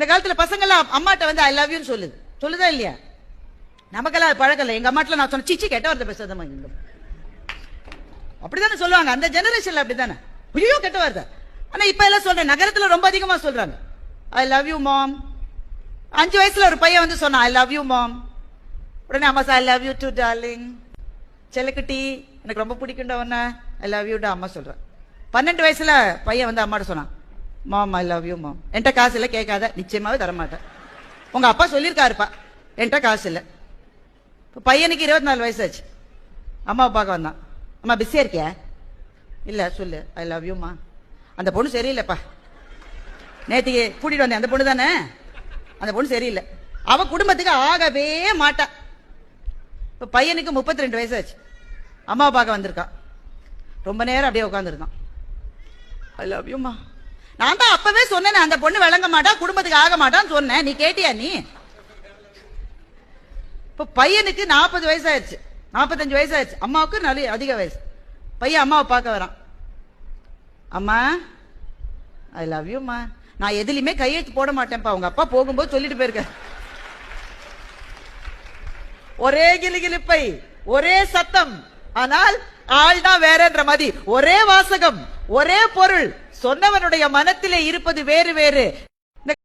இந்த காலத்துல பசங்க எல்லாம் அம்மாட்ட வந்து ஐ லவ் யூ சொல்லுதா இல்லையா? நமக்கெல்லாம் பழக்கம் இல்லை. எங்க அம்மாட்ட நான் சொன்ன சீச்சி கெட்ட வார்த்தை பேசாதம்மா, அப்படித்தானே சொல்லுவாங்க. அந்த ஜெனரேஷன்ல அப்படித்தானே, ஐயோ கெட்ட வார்த்தை. ஆனா இப்ப எல்லாம் சொல்றேன், நகரத்துல ரொம்ப அதிகமா சொல்றாங்க ஐ லவ் யூ மாம். 5 வயசுல ஒரு பையன் வந்து சொன்னான் ஐ லவ் யூ மாம். உடனே அம்மா I love you too darling, செல்லக்குட்டி எனக்கு ரொம்ப பிடிக்கும்டா உன்ன, ஐ லவ் யூடா அம்மா சொல்றேன். 12 வயசுல பையன் வந்து அம்மாட்ட சொன்னான் மாம் ஐ லவ் யூ மாம். என்கிட்ட காசு இல்லை, கேட்காத, நிச்சயமாவே தரமாட்டேன். உங்க அப்பா சொல்லியிருக்காருப்பா, என்கிட்ட காசு இல்லை. இப்போ பையனுக்கு 24 வயசு ஆச்சு. அம்மாவை பார்க்க வந்தான். அம்மா பிஸியா இருக்கியா? இல்ல சொல்லு ஐ லவ் யூமா. அந்த பொண்ணு சரியில்லைப்பா, நேற்றுக்கு கூட்டிட்டு வந்தேன், அந்த பொண்ணு தானே, அந்த பொண்ணு சரியில்லை, அவ குடும்பத்துக்கு ஆகவே மாட்டா. இப்ப பையனுக்கு 32 வயசு ஆச்சு. அம்மாவை பார்க்க வந்திருக்கான். ரொம்ப நேரம் அப்படியே உட்காந்துருக்கான். ஐ லவ் யூமா. நான் தான் அப்பவே சொன்னேன் அந்த பொண்ணு விளங்க மாட்டா, குடும்பத்துக்கு ஆக மாட்டான்னு சொன்னேன், நீ கேட்டியா? நீ இப்ப பையனுக்கு 40 வயசு ஆயிடுச்சு, 45 வயசு ஆயிடுச்சு. அம்மாவுக்கு நல்ல அதிக வயசு. பையன் அம்மாவை பார்க்க வரான். அம்மா ஐ லவ் யூமா. நான் எதுலையுமே கையெழுத்து போட மாட்டேன்ப்பா, உங்க அப்பா போகும்போது சொல்லிட்டு போயிருக்க. ஒரே கிளிகிளிப்பை, ஒரே சத்தம், ஆனால் ஆள் தான் வேறன்ற மாதிரி. ஒரே வாசகம், ஒரே பொருள், சொன்னவனுடைய மனத்திலே இருப்பது வேறு வேறு.